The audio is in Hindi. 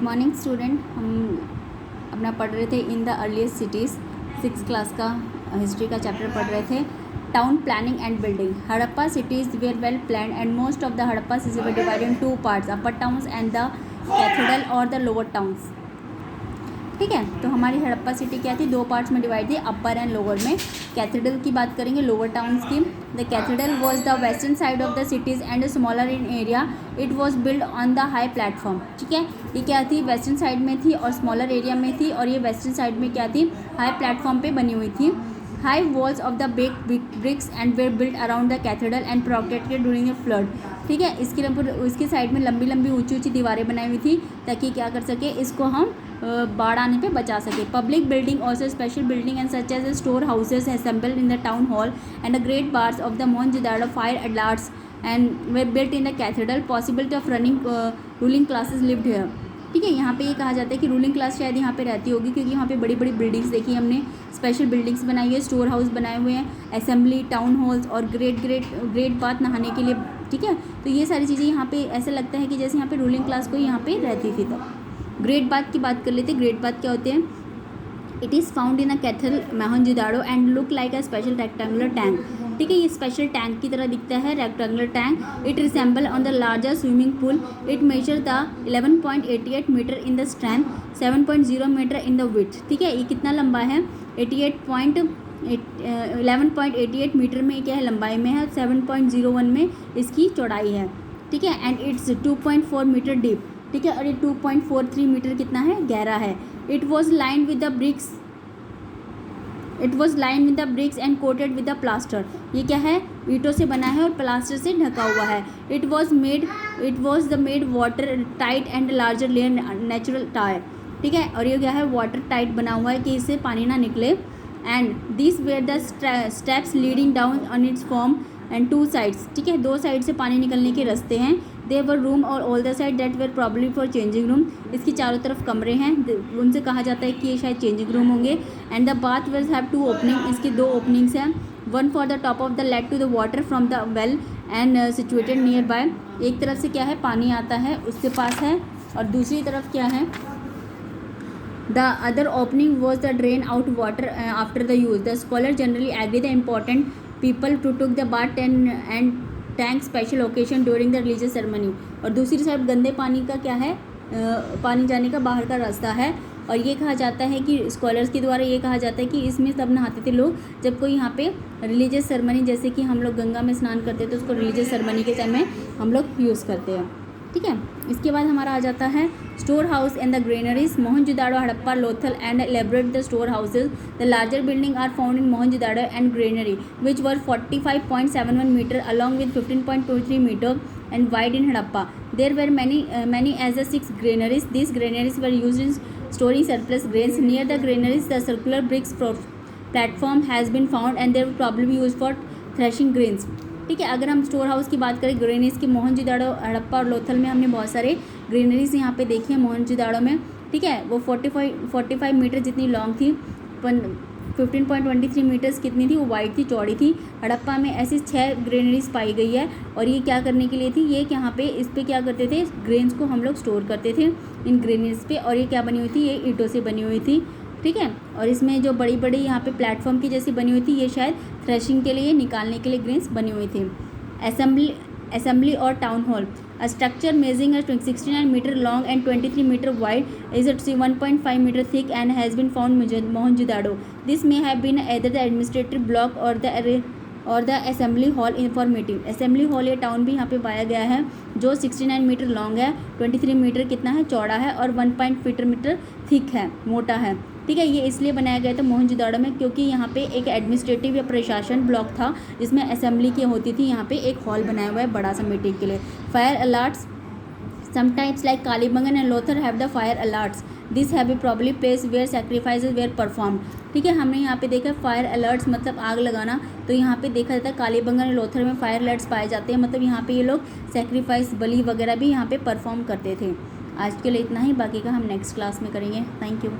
मॉर्निंग स्टूडेंट, हम अपना पढ़ रहे थे in the earliest cities. 6th class का हिस्ट्री का चैप्टर पढ़ रहे थे। Town planning and building. Harappa cities were well plan and most of the Harappa cities were divided in 2 parts, upper towns and the cathedral और द लोअर टाउन्स। ठीक है, तो हमारी हड़प्पा सिटी क्या थी, 2 पार्ट्स में डिवाइड थी, अपर एंड लोअर में। कैथेड्रल की बात करेंगे, लोअर टाउन्स की। The cathedral was the western side of the cities and smaller in area. It was build on the high platform. ठीक है, ये क्या थी, वेस्टर्न साइड में थी और स्मॉलर एरिया में थी, और ये वेस्टर्न साइड में क्या थी, हाई प्लेटफॉर्म पे बनी हुई थी। High walls of the bricks and were built around the cathedral and protected during the flood. ठीक है, इसके साइड में लंबी लंबी ऊंची ऊंची दीवारें बनाई हुई थी ताकि क्या कर सके, इसको हम बाढ़ आने पे बचा सके। Public building also special building and such as store houses assembled in the town hall and the great bars of the Mohenjo-daro fire alerts and were built in the cathedral. Possibility of running ruling classes lived here. ठीक है, यहाँ पे ये कहा जाता है कि रूलिंग क्लास शायद यहाँ पे रहती होगी, क्योंकि यहाँ पे बड़ी बड़ी बिल्डिंग्स देखी हमने, स्पेशल बिल्डिंग्स बनाई है, स्टोर हाउस बनाए हुए हैं, असेंबली, टाउन हॉल्स और ग्रेट बाथ नहाने के लिए। ठीक है, तो ये सारी चीज़ें यहाँ पे ऐसा लगता है कि जैसे यहाँ पे रूलिंग क्लास कोई यहाँ पे रहती थी। तो ग्रेट बाथ की बात कर लेते हैं। ग्रेट बाथ क्या होते हैं? It is found in a cathedral Mohenjodaro and look like a special rectangular tank. ठीक है, ये स्पेशल टैंक की तरह दिखता है, rectangular tank. It resemble on the larger swimming pool. It measure the 11.88 metre in the strength, 7.0 metre in the width. ठीक है, ये कितना लंबा है, 11.88 मीटर में क्या है, लंबाई में है, 7.01 में इसकी चौड़ाई है। ठीक है, एंड इट्स 2.4 मीटर डीप। ठीक है, और ये 2.43 मीटर कितना है, गहरा है। It was lined with the bricks and coated with the plaster. ये क्या है, ईंटों से बना है और प्लास्टर से ढका हुआ है। It was the made water tight and larger layer natural tyre. ठीक है, और ये क्या है, वाटर टाइट बना हुआ है कि इससे पानी ना निकले। And this where the steps leading down on its form and 2 sides. ठीक है, 2 साइड से पानी निकलने के रास्ते हैं। दे वर रूम और all the side that were problem for changing room. इसकी चारों तरफ कमरे हैं, उनसे कहा जाता है कि ये शायद चेंजिंग रूम होंगे। And the bath wells have 2 opening. इसकी 2 ओपनिंग्स हैं, one for the top of the let to the water from the well and situated near by. एक तरफ से क्या है, पानी आता है, उसके पास है, और दूसरी तरफ क्या है, the other opening was the drain out water after the use. The scholar generally agree the important people to took the bath and tank special occasion during the religious ceremony. और दूसरी साइड गंदे पानी का क्या है, पानी जाने का बाहर का रास्ता है। और ये कहा जाता है कि स्कॉलर्स के द्वारा ये कहा जाता है कि इसमें तब नहाते थे लोग जब कोई यहाँ पे रिलीजियस सेरेमनी, जैसे कि हम लोग गंगा में स्नान करते थे, तो उसको रिलीजियस सेरेमनी के टाइम में हम लोग यूज़ करते हैं। ठीक है, इसके बाद हमारा आ जाता है store house and the granaries. Mohenjodaro, Harappa, Lothal and elaborate the store houses. The larger building are found in Mohenjodaro and granary which were 45.71 metre along with 15.23 metre and wide in Harappa. There were many as the 6 granaries. These granaries were used in storing surplus grains. Near the granaries, the circular bricks platform has been found and they were probably used for threshing grains. ठीक है, अगर हम स्टोर हाउस की बात करें ग्रेनरीज की, मोहनजोदाड़ो, हड़प्पा और लोथल में हमने बहुत सारे ग्रेनरीज यहाँ पे देखे हैं मोहनजोदाड़ो में। ठीक है, वो 45 मीटर जितनी लॉन्ग थी, 15.23 मीटर्स कितनी थी, वो वाइड थी, चौड़ी थी। हड़प्पा में ऐसी 6 ग्रेनरीज पाई गई है, और ये क्या करने के लिए थी, ये यहाँ पे इस पे क्या करते थे, ग्रेन्स को हम लोग स्टोर करते थे इन ग्रेनरीज पे। और ये क्या बनी हुई थी, ये ईंटों से बनी हुई थी। ठीक है, और इसमें जो बड़ी बड़ी यहाँ पे प्लेटफॉर्म की जैसी बनी हुई थी, ये शायद थ्रेशिंग के लिए, निकालने के लिए ग्रेन्स बनी हुई थी। असेंबली और town hall. A structure measuring 69 meter long and 23 meter wide is 1.5 meter thick and has been found Mohenjo-daro. This may have been either the administrative block or the assembly hall for meeting. Assembly hall या टाउन भी यहाँ पे पाया गया है, जो 69 मीटर लॉन्ग है, 23 मीटर कितना है, चौड़ा है, और 1.5 मीटर थिक है, मोटा है। ठीक है, ये इसलिए बनाया गया था मोहनजोदाड़ो में क्योंकि यहाँ पे एक एडमिनिस्ट्रेटिव या प्रशासन ब्लॉक था जिसमें असेंबली की होती थी। यहाँ पे एक हॉल बनाया हुआ है बड़ा सा मीटिंग के लिए। Fire alerts. Sometimes like Kalibangan and Lothal have the fire alerts. This have be probably place where sacrifices were perform. ठीक है, हमने यहाँ पे देखा फायर अलर्ट्स मतलब आग लगाना, तो यहाँ पे देखा जाता है कालीबंगन और लोथल में फायर अलर्ट्स पाए जाते हैं, मतलब यहाँ पे ये लोग सैक्रिफाइस, बलि वगैरह भी यहाँ पे परफॉर्म करते थे। आज के लिए इतना ही, बाकी का हम नेक्स्ट क्लास में करेंगे। Thank you.